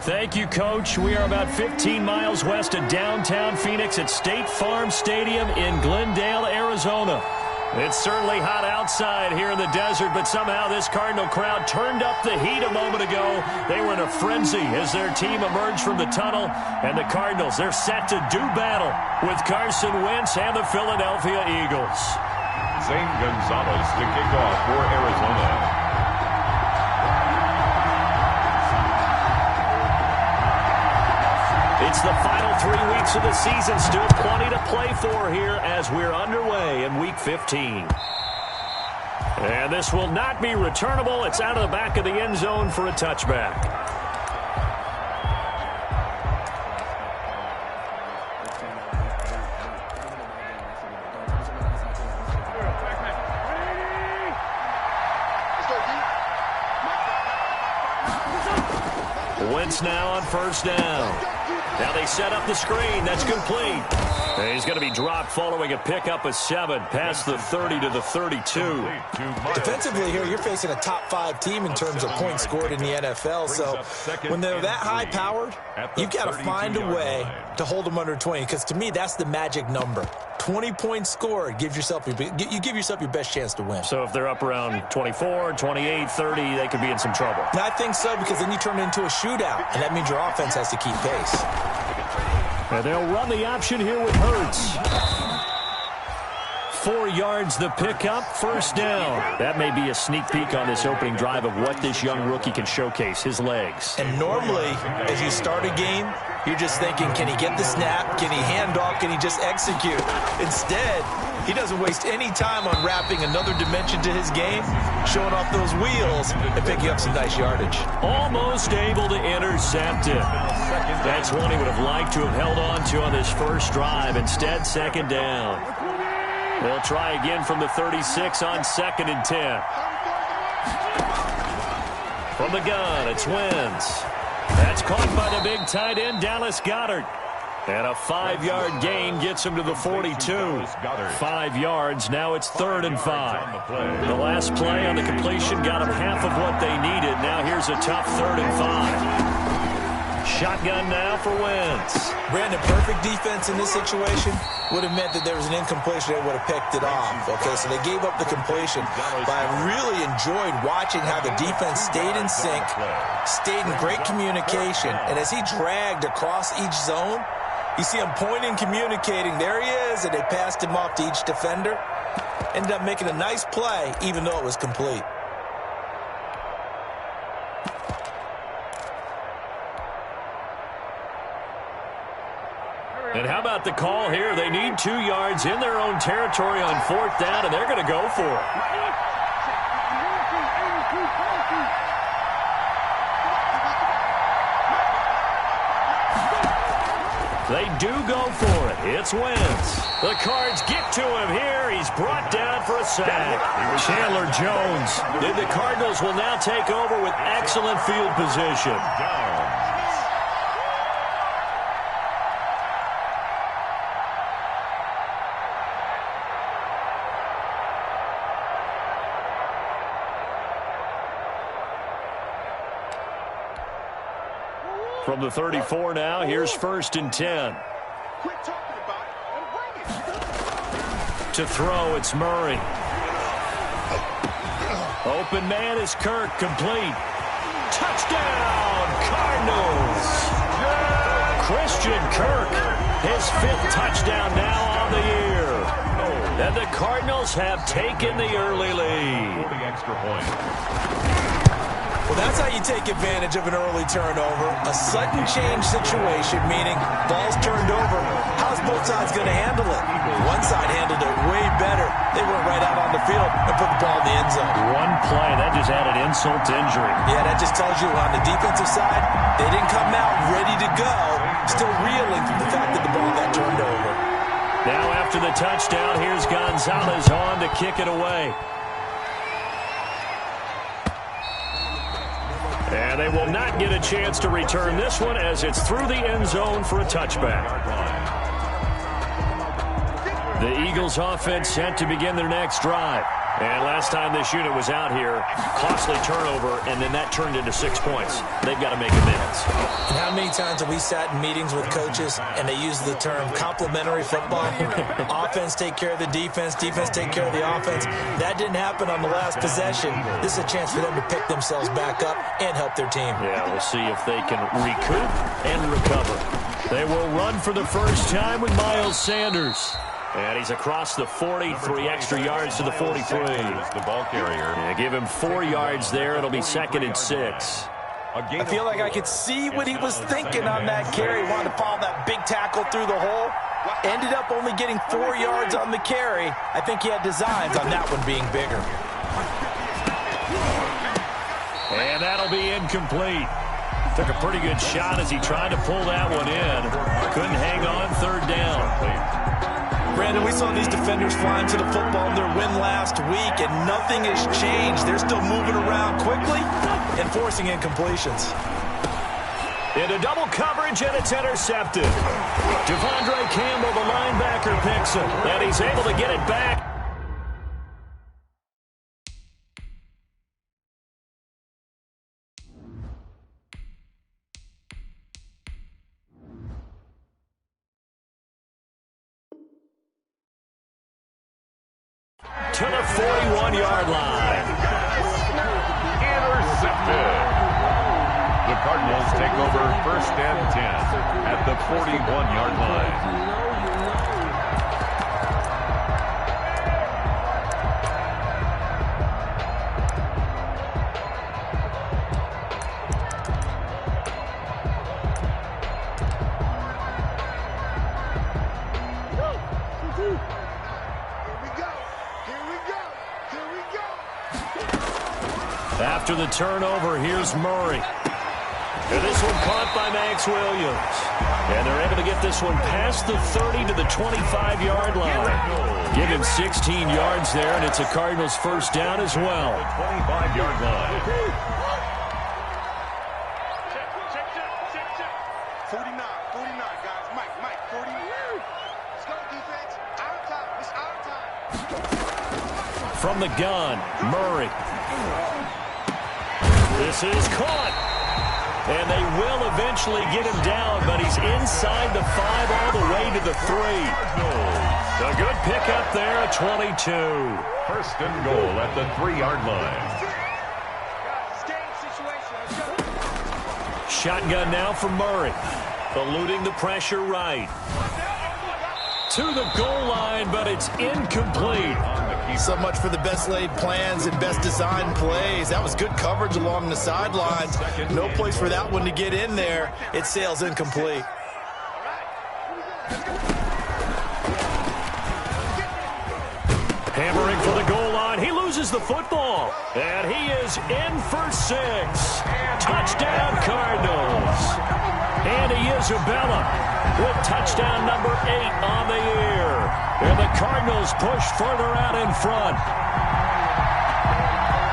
Thank you, Coach. We are about 15 miles west of downtown Phoenix at State Farm Stadium in Glendale, Arizona. It's certainly hot outside here in the desert, but somehow this Cardinal crowd turned up the heat a moment ago. They were in a frenzy as their team emerged from the tunnel, and the Cardinals, they're set to do battle with Carson Wentz and the Philadelphia Eagles. Zane Gonzalez to kick off for Arizona. It's the final 3 weeks of the season. Still plenty to play for here as we're underway in Week 15. And this will not be returnable. It's out of the back of the end zone for a touchback. Wentz now on first down. Now they set up the screen. That's complete. And he's going to be dropped following a pickup of 7 past the 30 to the 32. Defensively here, you're facing a top-5 team in terms of points scored in the NFL. So when they're that high-powered, you've got to find a way to hold them under 20. Because to me, that's the magic number. 20 points scored, you give yourself your best chance to win. So if they're up around 24, 28, 30, they could be in some trouble. I think so, because then you turn it into a shootout, and that means your offense has to keep pace. And they'll run the option here with Hurts. 4 yards the pickup, first down. That may be a sneak peek on this opening drive of what this young rookie can showcase, his legs. And normally, as you start a game, you're just thinking, can he get the snap? Can he hand off? Can he just execute? Instead, he doesn't waste any time on wrapping another dimension to his game, showing off those wheels, and picking up some nice yardage. Almost able to intercept it. That's one he would have liked to have held on to on this first drive. Instead, second down. They'll try again from the 36 on 2nd and 10. From the gun, it's Wentz. That's caught by the big tight end, Dallas Goedert. And a 5-yard gain gets him to the 42. 5 yards, now it's 3rd and 5. The last play on the completion got them half of what they needed. Now here's a tough 3rd and 5. Shotgun now for Wentz. Brandon, perfect defense in this situation would have meant that there was an incompletion. They would have picked it off. Okay, so they gave up the completion. But I really enjoyed watching how the defense stayed in sync, stayed in great communication. And as he dragged across each zone, you see him pointing, communicating. There he is, and they passed him off to each defender. Ended up making a nice play, even though it was complete. And how about the call here? They need 2 yards in their own territory on 4th down, and they're going to go for it. They do go for it. It's Wentz. The Cards get to him here. He's brought down for a sack. Chandler Jones. The Cardinals will now take over with excellent field position. From the 34 now, here's 1st and 10. To throw, it's Murray. Open man is Kirk, complete. Touchdown, Cardinals! Christian Kirk, his 5th touchdown now on the year. And the Cardinals have taken the early lead. The extra point. Well, that's how you take advantage of an early turnover. A sudden change situation, meaning ball's turned over. How's both sides going to handle it? One side handled it way better. They went right out on the field and put the ball in the end zone. One play, that just added insult to injury. Yeah, that just tells you on the defensive side, they didn't come out ready to go, still reeling from the fact that the ball got turned over. Now after the touchdown, here's Gonzalez on to kick it away. And they will not get a chance to return this one as it's through the end zone for a touchback. The Eagles offense set to begin their next drive. And last time this unit was out here, costly turnover, and then that turned into 6 points. They've got to make amends. And how many times have we sat in meetings with coaches and they use the term complementary football? Offense take care of the defense, defense take care of the offense. That didn't happen on the last possession. This is a chance for them to pick themselves back up and help their team. Yeah, we'll see if they can recoup and recover. They will run for the first time with Miles Sanders. And he's across the 40, 3 extra yards to the 43. The ball carrier. Yeah, give him 4 yards there. It'll be 2nd and 6. I feel like I could see what he was thinking on that carry. Wanted to follow that big tackle through the hole. Ended up only getting 4 yards on the carry. I think he had designs on that one being bigger. And that'll be incomplete. Took a pretty good shot as he tried to pull that one in. Couldn't hang on, 3rd down. Brandon, we saw these defenders flying to the football in their win last week, and nothing has changed. They're still moving around quickly and forcing incompletions. Into double coverage, and it's intercepted. Devondre Campbell, the linebacker, picks it, and he's able to get it back. To the 41-yard line. Intercepted. The Cardinals take over 1st and 10 at the 41-yard line. After the turnover, here's Murray. And this one caught by Max Williams. And they're able to get this one past the 30 to the 25-yard line. Give him 16 yards there, and it's a Cardinals 1st down as well. 25-yard line. 49, guys. Mike, 40. Let's go, defense. Our time. It's our time. From the gun, Murray. This is caught. And they will eventually get him down, but he's inside the 5 all the way to the 3. A good pickup there at 22. 1st and goal at the 3-yard line. Shotgun now for Murray. Eluding the pressure right. To the goal line, but it's incomplete. So much for the best laid plans and best designed plays. That was good coverage along the sidelines. No place for that one to get in there. It sails incomplete. Hammering for the goal line. He loses the football. And he is in for 6. Touchdown, Cardinals. Andy Isabella with touchdown number 8 on the year. And the Cardinals push further out in front.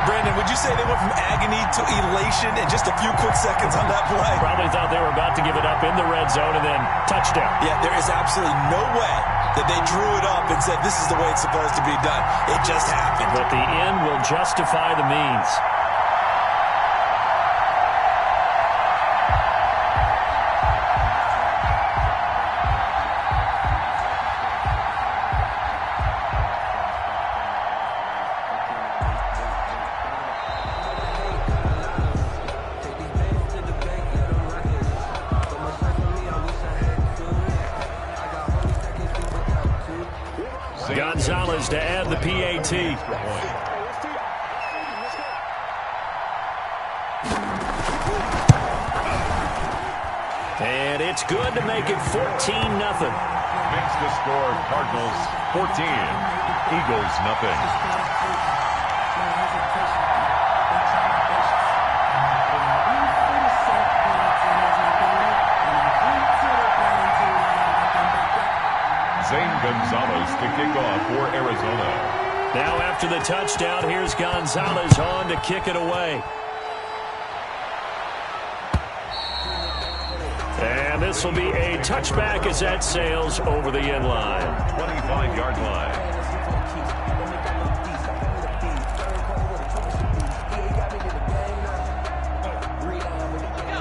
Brandon, would you say they went from agony to elation in just a few quick seconds on that play? Probably thought they were about to give it up in the red zone and then touchdown. Yeah, there is absolutely no way that they drew it up and said this is the way it's supposed to be done. It just happened. But the end will justify the means. Gonzalez to add the PAT. And it's good to make it 14-0. Makes the score Cardinals 14, Eagles nothing. Zane Gonzalez to kick off for Arizona. Now after the touchdown, here's Gonzalez on to kick it away. And this will be a touchback as that sails over the end line. 25-yard line.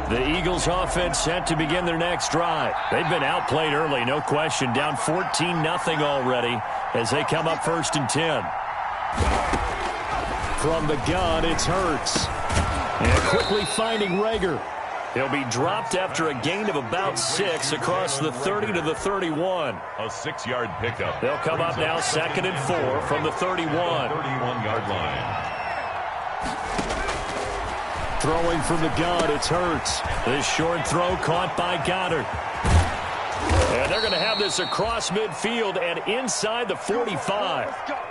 The Eagles offense set to begin their next drive. They've been outplayed early, no question. Down 14-0 already as they come up 1st and 10. From the gun, it's Hurts. And quickly finding Rager. He'll be dropped after a gain of about 6 across the 30 to the 31. A 6-yard pickup. They'll come up now 2nd and 4 from the 31. 31-yard line. Throwing from the gun, it's Hurts. This short throw caught by Goddard. And they're going to have this across midfield and inside the 45.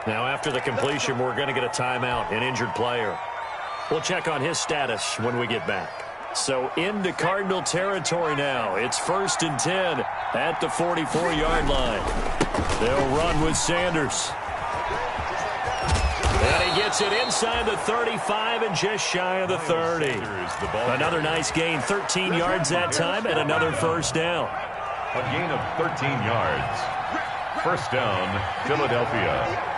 Now after the completion, we're going to get a timeout, an injured player. We'll check on his status when we get back. So into Cardinal territory now. It's 1st and 10 at the 44-yard line. They'll run with Sanders. And he gets it inside the 35 and just shy of the 30. Another nice gain, 13 yards that time, and another 1st down. A gain of 13 yards. 1st down, Philadelphia.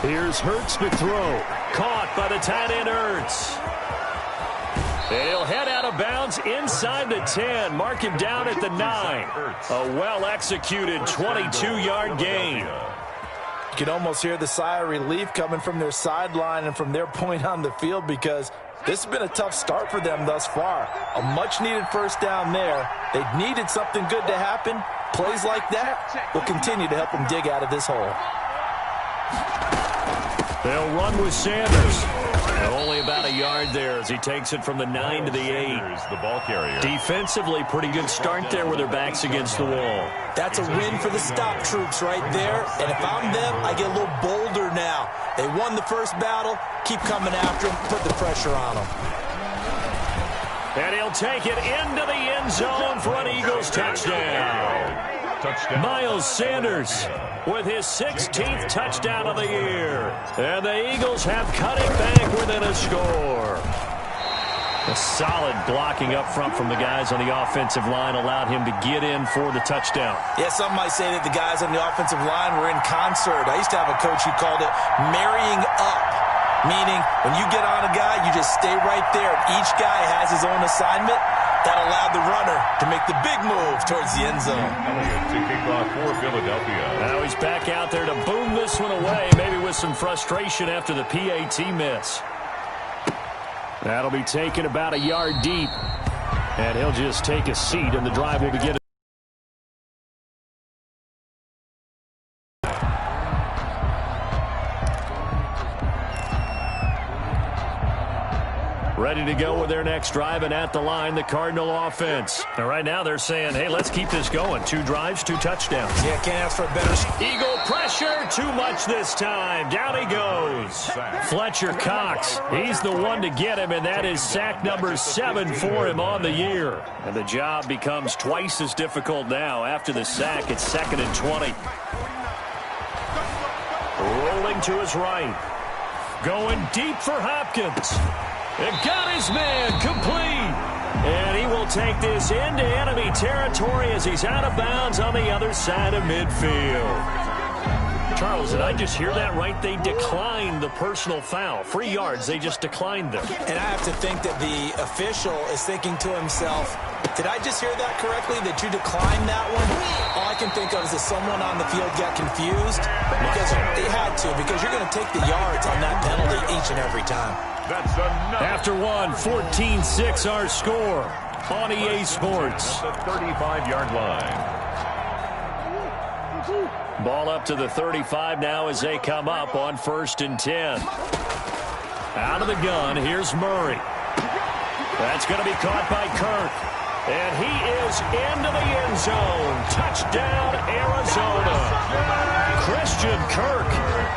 Here's Hurts to throw. Caught by the tight end Hurts. And he'll head out of bounds inside the 10. Mark him down at the 9. A well-executed 22-yard gain. You can almost hear the sigh of relief coming from their sideline and from their point on the field because this has been a tough start for them thus far. A much-needed 1st down there. They needed something good to happen. Plays like that will continue to help them dig out of this hole. They'll run with Sanders. Only about a yard there as he takes it from the 9 to the 8. The ball carrier. Defensively, pretty good start there with their backs against the wall. That's a win for the stop troops right there. And if I'm them, I get a little bolder now. They won the first battle. Keep coming after them. Put the pressure on them. And he'll take it into the end zone for an Eagles touchdown. Miles Sanders with his 16th touchdown of the year. And the Eagles have cut it back within a score. A solid blocking up front from the guys on the offensive line allowed him to get in for the touchdown. Yeah, some might say that the guys on the offensive line were in concert. I used to have a coach who called it marrying up, meaning when you get on a guy, you just stay right there. Each guy has his own assignment. That allowed the runner to make the big move towards the end zone. To kick off for Philadelphia. Now he's back out there to boom this one away, maybe with some frustration after the PAT miss. That'll be taken about a yard deep. And he'll just take a seat, and the drive will begin. Ready to go with their next drive, and at the line, the Cardinal offense. And right now they're saying, hey, let's keep this going. 2 drives, 2 touchdowns. Yeah, can't ask for a better. Eagle pressure, too much this time. Down he goes. Fletcher Cox, he's the one to get him, and that is sack number 7 for him on the year. And the job becomes twice as difficult now. After the sack, it's 2nd and 20. Rolling to his right. Going deep for Hopkins. And got his man complete. And he will take this into enemy territory as he's out of bounds on the other side of midfield. Charles, did I just hear that right? They declined the personal foul. 3 yards, they just declined them. And I have to think that the official is thinking to himself, did I just hear that correctly, that you declined that one? All I can think of is that someone on the field got confused because they had to, because you're going to take the yards on that penalty each and every time. That's enough. After one, 14-6 our score on EA Sports. The 35-yard line. Ball up to the 35 now as they come up on 1st and 10. Out of the gun, here's Murray. That's going to be caught by Kirk. And he is into the end zone. Touchdown, Arizona. Christian Kirk,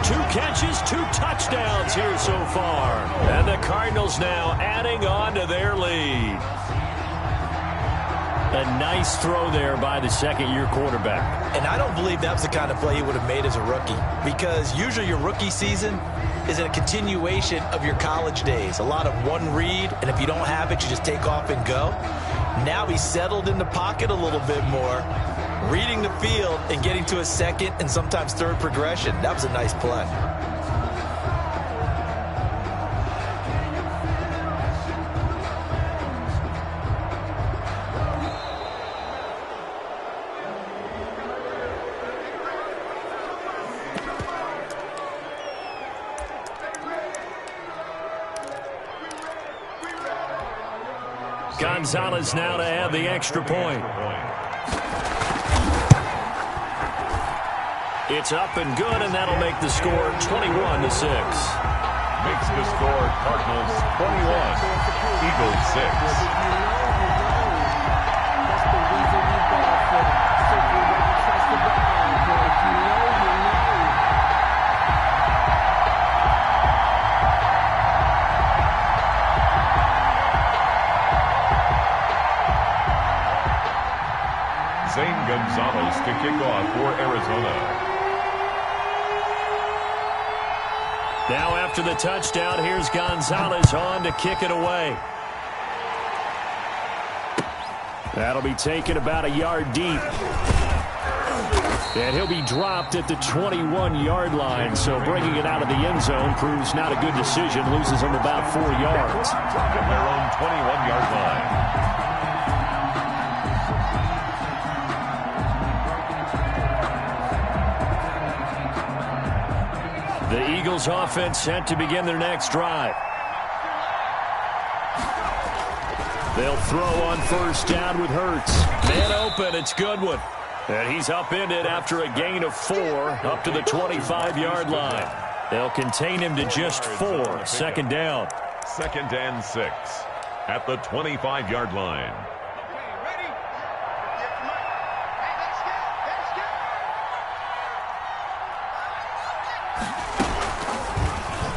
2 catches, 2 touchdowns here so far. And the Cardinals now adding on to their lead. A nice throw there by the second-year quarterback. And I don't believe that was the kind of play he would have made as a rookie, because usually your rookie season is a continuation of your college days. A lot of one read, and if you don't have it, you just take off and go. Now he's settled in the pocket a little bit more, reading the field and getting to a second and sometimes third progression. That was a nice play. Gonzalez now to add the extra point. It's up and good, and that'll make the score 21-6. Makes the score Cardinals 21, Eagles 6. Zane Gonzalez to kick off for Arizona. Now after the touchdown, here's Gonzalez on to kick it away. That'll be taken about a yard deep. And he'll be dropped at the 21-yard line. So bringing it out of the end zone proves not a good decision. Loses him about 4 yards. From their own 21-yard line. The Eagles offense set to begin their next drive. They'll throw on first down with Hurts. Man open, it's Goodwin. And he's upended after a gain of 4 up to the 25-yard line. They'll contain him to just 4. Second down. 2nd and 6 at the 25-yard line.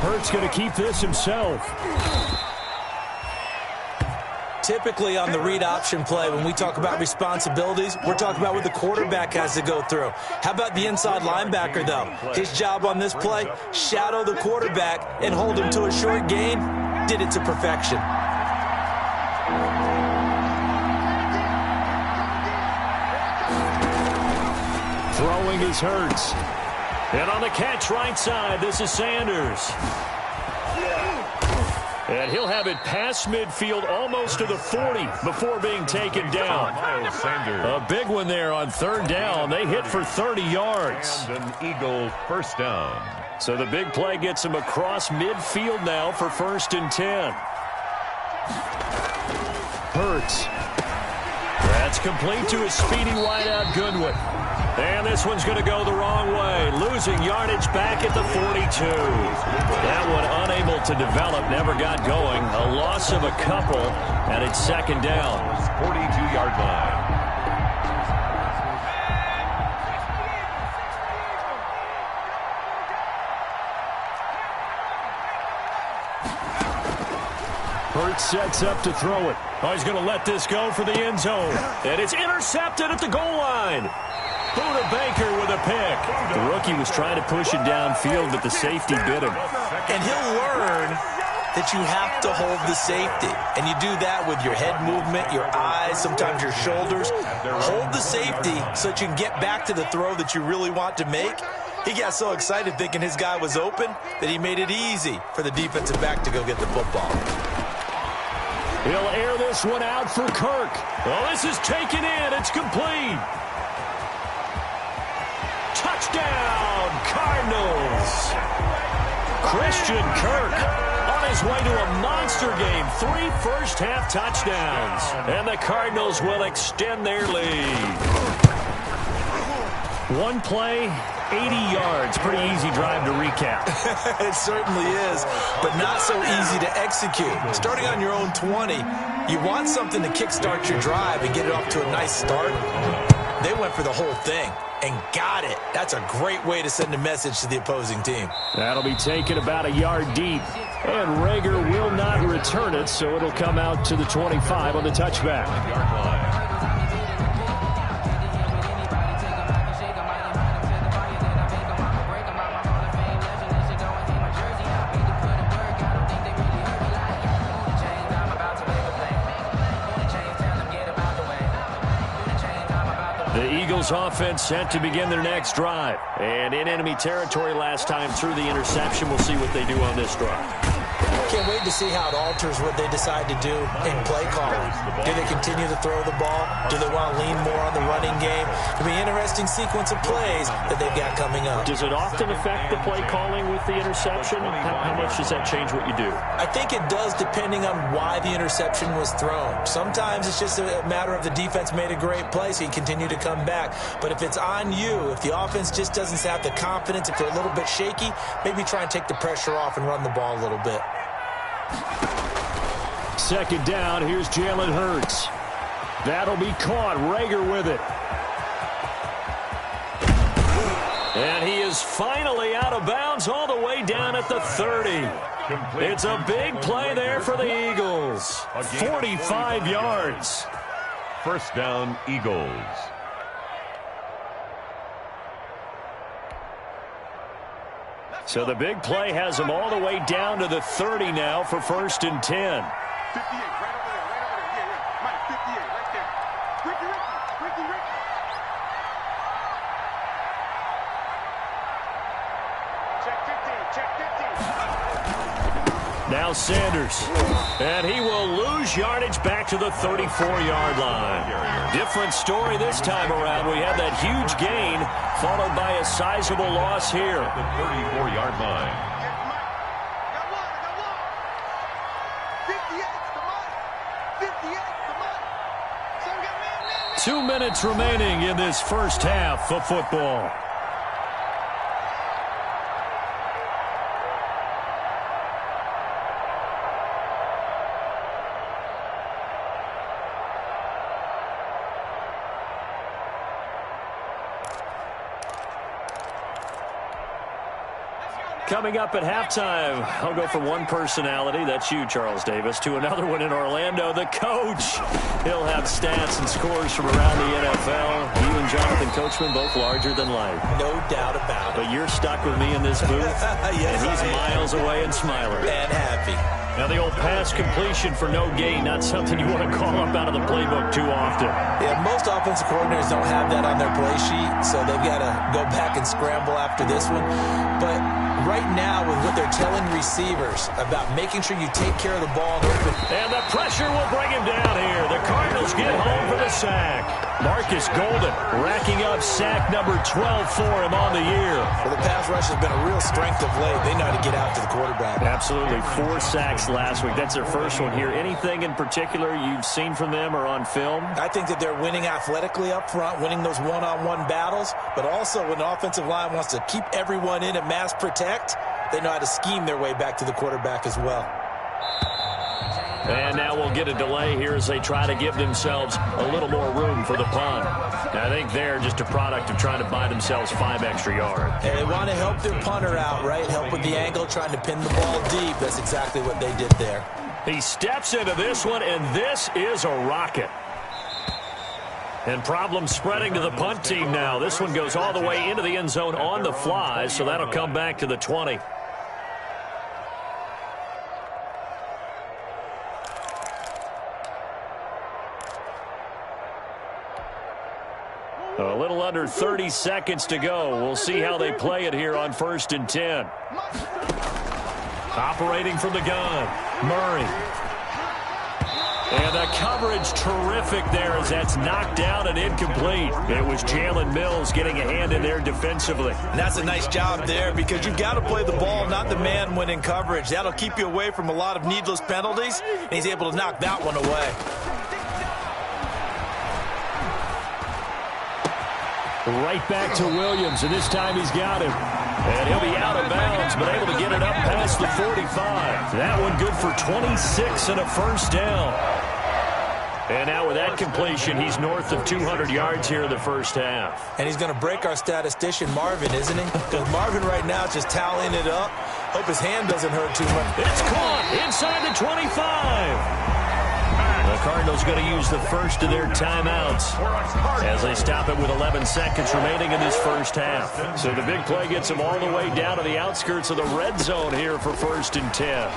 Hurts going to keep this himself. Typically on the read option play, when we talk about responsibilities, we're talking about what the quarterback has to go through. How about the inside linebacker, though? His job on this play, shadow the quarterback and hold him to a short gain. Did it to perfection. Throwing is Hurts. And on the catch right side, this is Sanders. And he'll have it past midfield almost to the 40 before being taken down. A big one there on third down. They hit for 30 yards. And an Eagle first down. So the big play gets him across midfield now for 1st and 10. Hurts. That's complete to a speedy wideout Goodwin. And this one's going to go the wrong way. Losing yardage back at the 42. That one unable to develop, never got going. A loss of a couple, and it's 2nd down. 42-yard line. Hurts sets up to throw it. Oh, he's going to let this go for the end zone. And it's intercepted at the goal line. Buda Baker with a pick. The rookie was trying to push it downfield, but the safety bit him. And he'll learn that you have to hold the safety. And you do that with your head movement, your eyes, sometimes your shoulders. Hold the safety so that you can get back to the throw that you really want to make. He got so excited thinking his guy was open that he made it easy for the defensive back to go get the football. He'll air this one out for Kirk. Oh, this is taken in. It's complete. Touchdown, Cardinals. Christian Kirk on his way to a monster game. 3 first-half touchdowns. And the Cardinals will extend their lead. One play, 80 yards. Pretty easy drive to recap. It certainly is, but not so easy to execute. Starting on your own 20, you want something to kickstart your drive and get it off to a nice start. They went for the whole thing and got it. That's a great way to send a message to the opposing team. That'll be taken about a yard deep. And Rager will not return it, so it'll come out to the 25 on the touchback. Eagles offense set to begin their next drive. And in enemy territory last time through the interception. We'll see what they do on this drive. Can't wait to see how it alters what they decide to do in play calling. Do they continue to throw the ball? Do they want to lean more on the running game? It'll be an interesting sequence of plays that they've got coming up. Does it often affect the play calling with the interception? How much does that change what you do? I think it does, depending on why the interception was thrown. Sometimes it's just a matter of the defense made a great play, so you continue to come back. But if it's on you, if the offense just doesn't have the confidence, if they're a little bit shaky, maybe try and take the pressure off and run the ball a little bit. Second down, here's Jalen Hurts. That'll be caught. Rager with it. And he is finally out of bounds all the way down at the 30. It's a big play there for the Eagles. 45 yards. First down, Eagles. So the big play has him all the way down to the 30 now for 1st and 10. 58, right over there, Yeah. Mike, 58, right there. Ricky. Check 15. Now Sanders. And he will lose yardage back to the 34-yard line. Different story this time around. We had that huge gain followed by a sizable loss here. At the 34-yard line. Got one. 58, come on. 58, come on. Some got man. 2 minutes remaining in this first half of football. Coming up at halftime, I'll go from one personality, that's you, Charles Davis, to another one in Orlando, the coach. He'll have stats and scores from around the NFL. You and Jonathan Coachman, both larger than life. No doubt about it. But you're stuck with me in this booth, Yes, and he's I am. miles away and smiling. And happy. Now, the old pass completion for no gain, not something you want to call up out of the playbook too often. Yeah, most offensive coordinators don't have that on their play sheet, so they've got to go back and scramble after this one. But right now, with what they're telling receivers about making sure you take care of the ball. And the pressure will bring him down here. The Cardinals get home for the sack. Marcus Golden racking up sack number 12 for him on the year. Well, the pass rush has been a real strength of late. They know how to get out to the quarterback. Absolutely. 4 sacks last week. That's their first one here. Anything in particular you've seen from them or on film? I think that they're winning athletically up front, winning those one-on-one battles, but also when the offensive line wants to keep everyone in and mass protect, they know how to scheme their way back to the quarterback as well. And now we'll get a delay here as they try to give themselves a little more room for the punt. I think they're just a product of trying to buy themselves 5 extra yards. And they want to help their punter out, right? Help with the angle, trying to pin the ball deep. That's exactly what they did there. He steps into this one, and this is a rocket. And problems spreading to the punt team now. This one goes all the way into the end zone on the fly, so that'll come back to the 20. A little under 30 seconds to go. We'll see how they play it here on 1st and 10. Operating from the gun, Murray. And the coverage terrific there as that's knocked down and incomplete. It was Jalen Mills getting a hand in there defensively. And that's a nice job there because you've got to play the ball, not the man when in coverage. That'll keep you away from a lot of needless penalties, and he's able to knock that one away. Right back to Williams, and this time he's got him. And he'll be out of bounds, but able to get it up past the 45. That one good for 26 and a first down. And now with that completion, he's north of 200 yards here in the first half. And he's going to break our statistician, Marvin, isn't he? Because Marvin right now is just toweling it up. Hope his hand doesn't hurt too much. It's caught inside the 25. The Cardinals going to use the first of their timeouts as they stop it with 11 seconds remaining in this first half. So the big play gets them all the way down to the outskirts of the red zone here for 1st and 10.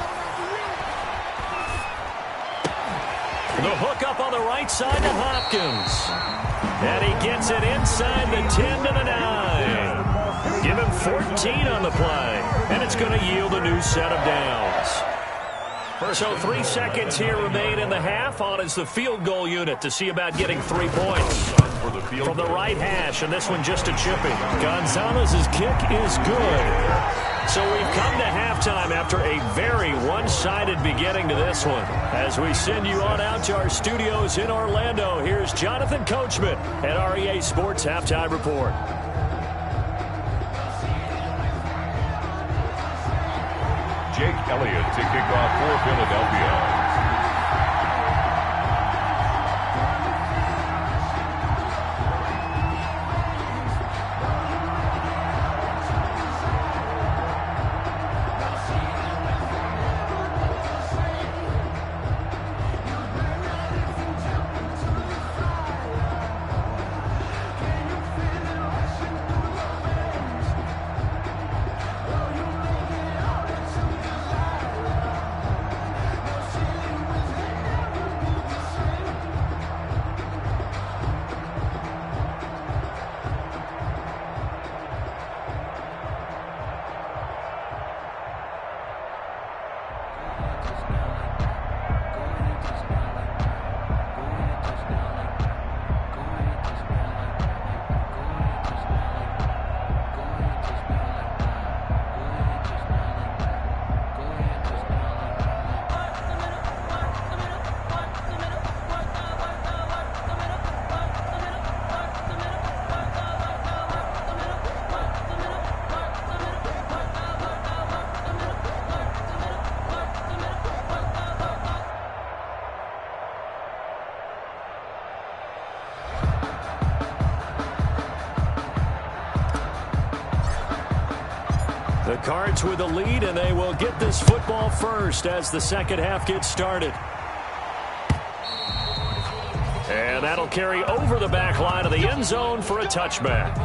The hook up on the right side to Hopkins. And he gets it inside the 10 to the 9. Give him 14 on the play. And it's going to yield a new set of downs. So 3 seconds here remain in the half. On is the field goal unit to see about getting 3 points. From the right hash, and this one just a chipping. Gonzalez's kick is good. So we've come to halftime after a very one-sided beginning to this one. As we send you on out to our studios in Orlando, here's Jonathan Coachman at REA Sports Halftime Report. Jake Elliott to kick off for Philadelphia. The Cards with a lead, and they will get this football first as the second half gets started. And that'll carry over the back line of the end zone for a touchback.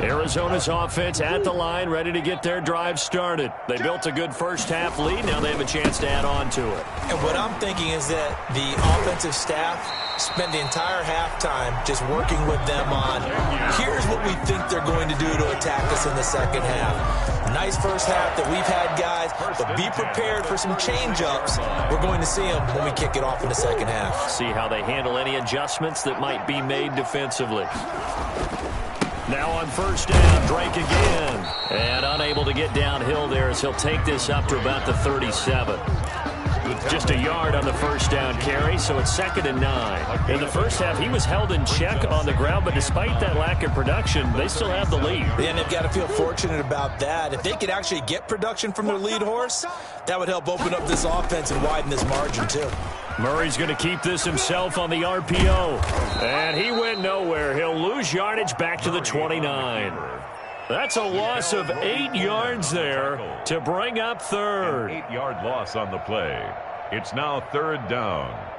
Arizona's offense at the line, ready to get their drive started. They built a good first-half lead. Now they have a chance to add on to it. And what I'm thinking is that the offensive staff spent the entire halftime just working with them on, here's what we think they're going to do to attack us in the second half. Nice first half that we've had, guys, but be prepared for some change-ups. We're going to see them when we kick it off in the second half. See how they handle any adjustments that might be made defensively. Now on first down, Drake again. And unable to get downhill there as he'll take this up to about the 37. Just a yard on the first down carry, so it's 2nd and 9. In the first half, he was held in check on the ground, but despite that lack of production, they still have the lead. And they've got to feel fortunate about that. If they could actually get production from their lead horse, that would help open up this offense and widen this margin too. Murray's going to keep this himself on the RPO. And he went nowhere. He'll lose yardage back to the 29. That's a loss of 8 yards there to bring up third. An 8-yard loss on the play. It's now 3rd down.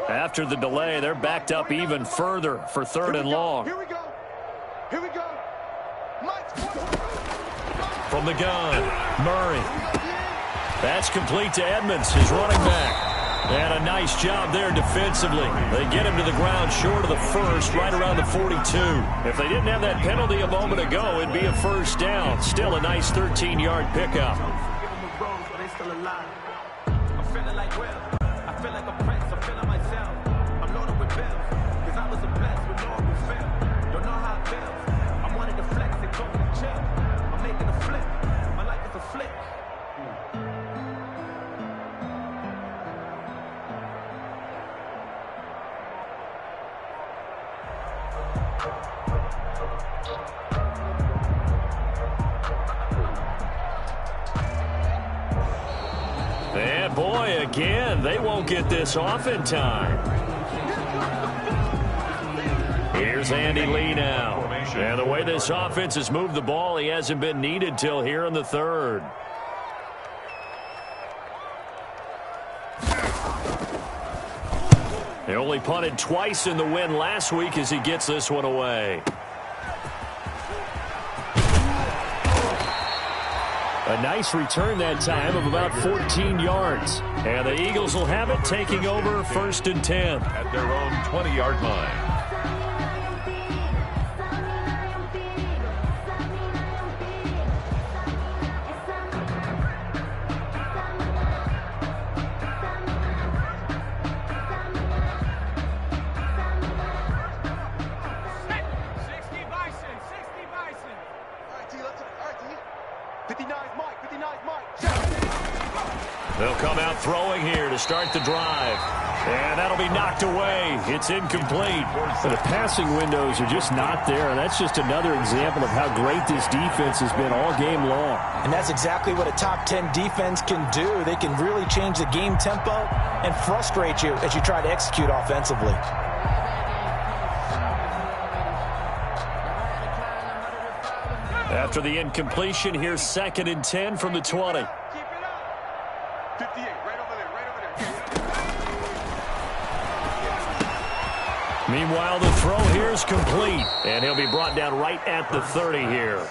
After the delay, they're backed up even further for 3rd and long. Here we go. Here we go. From the gun, Murray. That's complete to Edmonds, his running back. And a nice job there defensively. They get him to the ground short of the first, right around the 42. If they didn't have that penalty a moment ago, it'd be a first down. Still a nice 13-yard pickup. And boy, again, they won't get this off in time. Here's Andy Lee now. And the way this offense has moved the ball, he hasn't been needed till here in the third. They only punted twice in the win last week as he gets this one away. A nice return that time of about 14 yards. And the Eagles will have it, taking over 1st and 10. At their own 20-yard line. They'll come out throwing here to start the drive. And that'll be knocked away. It's incomplete. But the passing windows are just not there. And that's just another example of how great this defense has been all game long. And that's exactly what a top 10 defense can do. They can really change the game tempo and frustrate you as you try to execute offensively. After the incompletion, here's 2nd and 10 from the 20. 58, right over there, right over there. Meanwhile, the throw here is complete. And he'll be brought down right at the 30 here.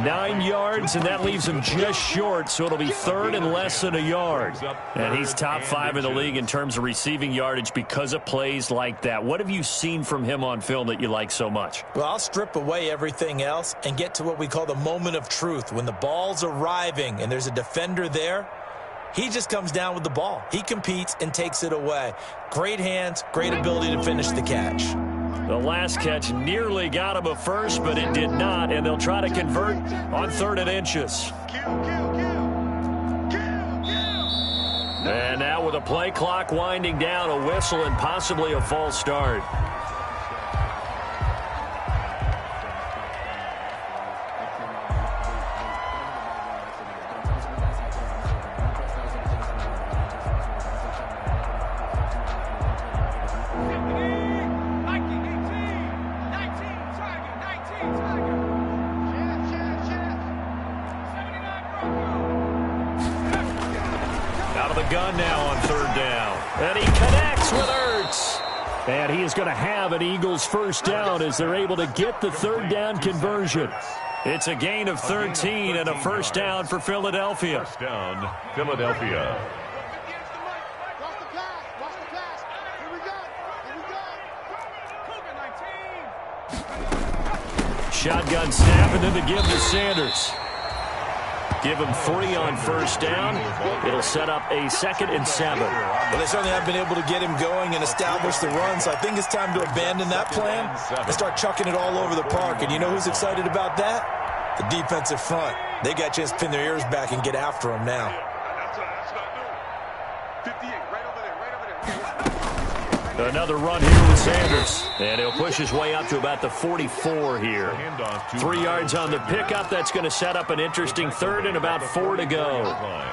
9 yards, and that leaves him just short, so it'll be 3rd and less than a yard. And he's top 5 in the league in terms of receiving yardage because of plays like that. What have you seen from him on film that you like so much? Well, I'll strip away everything else and get to what we call the moment of truth. When the ball's arriving and there's a defender there, he just comes down with the ball. He competes and takes it away. Great hands, great ability to finish the catch. The last catch nearly got him a first, but it did not, and they'll try to convert on 3rd and inches. And now with a play clock winding down, a whistle and possibly a false start. Gun now on 3rd down. And he connects with Ertz. And he is going to have an Eagles first down as they're able to get the 3rd down conversion. It's a gain of 13 and a first down for Philadelphia. First down, Philadelphia. Watch the pass. Here we go. Shotgun snap and then the give to Sanders. Give him 3 on first down. It'll set up a 2nd and 7. Well, they certainly have been able to get him going and establish the run, so I think it's time to abandon that plan and start chucking it all over the park. And you know who's excited about that? The defensive front. They got a chance to pin their ears back and get after him now. That's not new. 58, right over there. Another run here with Sanders. And he'll push his way up to about the 44 here. 3 yards on the pickup. That's going to set up an interesting 3rd and about 4 to go.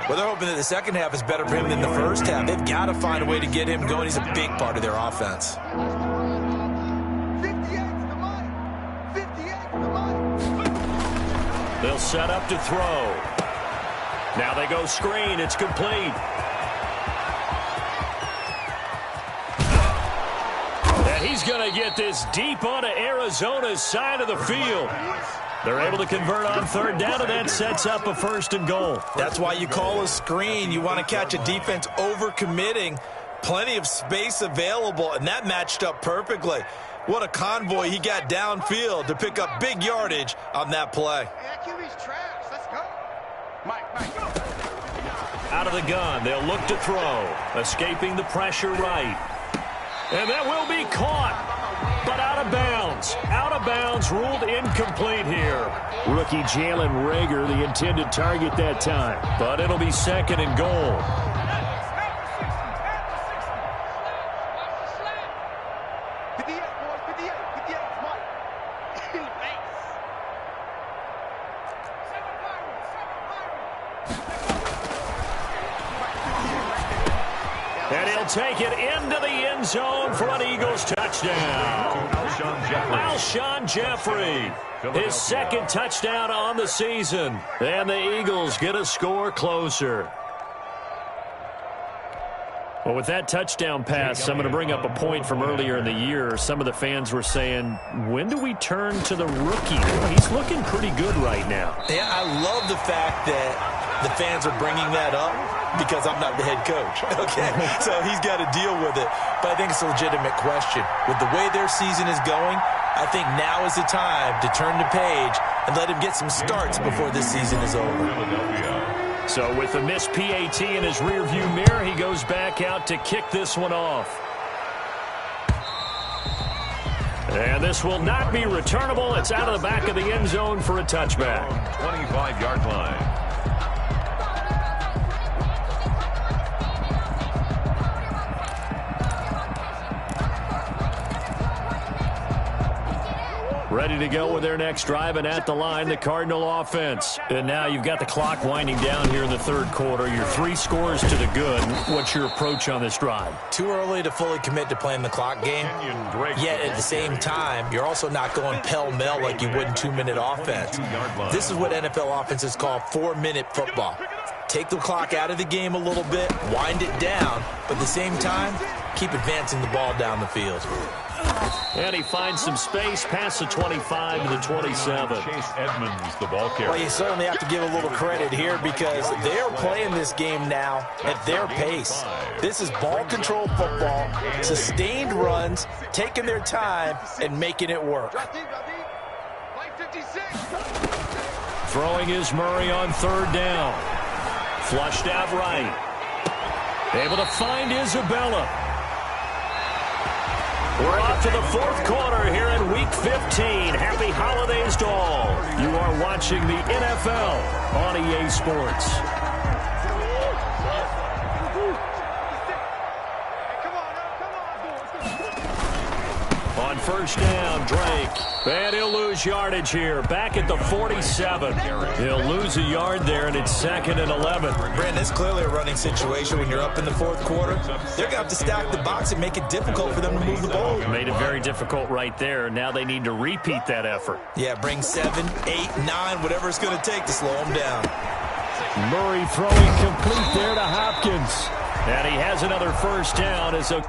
Well, they're hoping that the second half is better for him than the first half. They've got to find a way to get him going. He's a big part of their offense. 58 to the money. 58 to the money. They'll set up to throw. Now they go screen. It's complete. He's going to get this deep onto Arizona's side of the field. They're able to convert on 3rd down, and that sets up a 1st and goal. That's why you call a screen. You want to catch a defense overcommitting Plenty of space available, and that matched up perfectly. What a convoy he got downfield to pick up big yardage on that play. Hey, that QB's trash. Let's go. Mike, go. Out of the gun, they'll look to throw. Escaping the pressure right. And that will be caught, but out of bounds. Out of bounds, ruled incomplete here. Rookie Jalen Reagor, the intended target that time. But it'll be 2nd and goal. And he'll take it into the end zone for an Eagles touchdown. Alshon Jeffrey, his 2nd touchdown on the season. And the Eagles get a score closer. Well, with that touchdown pass, I'm going to bring up a point from earlier in the year. Some of the fans were saying, when do we turn to the rookie? Well, he's looking pretty good right now. Yeah, I love the fact that the fans are bringing that up because I'm not the head coach, okay? So he's got to deal with it. But I think it's a legitimate question. With the way their season is going, I think now is the time to turn the page and let him get some starts before this season is over. So with a missed PAT in his rearview mirror, he goes back out to kick this one off. And this will not be returnable. It's out of the back of the end zone for a touchback. 25-yard line. Ready to go with their next drive, and at the line, the Cardinal offense. And now you've got the clock winding down here in the 3rd quarter. Your 3 scores to the good. What's your approach on this drive? Too early to fully commit to playing the clock game. Yet at the same time, you're also not going pell-mell like you would in 2-minute offense. This is what NFL offenses call 4-minute football. Take the clock out of the game a little bit, wind it down, but at the same time, keep advancing the ball down the field. And he finds some space past the 25 to the 27. Chase Edmonds, the ball carrier. Well, you certainly have to give a little credit here because they're playing this game now at their pace. This is ball control football, sustained runs, taking their time, and making it work. Throwing is Murray on 3rd down. Flushed out right. Able to find Isabella. We're off to the 4th quarter here in Week 15. Happy holidays to all. You are watching the NFL on EA Sports. On 1st down, Drake. And he'll lose yardage here. Back at the 47. He'll lose a yard there, and it's 2nd and 11. Brandon, it's clearly a running situation when you're up in the 4th quarter. They're going to have to stack the box and make it difficult for them to move the ball. Made it very difficult right there. Now they need to repeat that effort. Yeah, bring 7, 8, 9, whatever it's going to take to slow them down. Murray throwing complete there to Hopkins. And he has another 1st down as a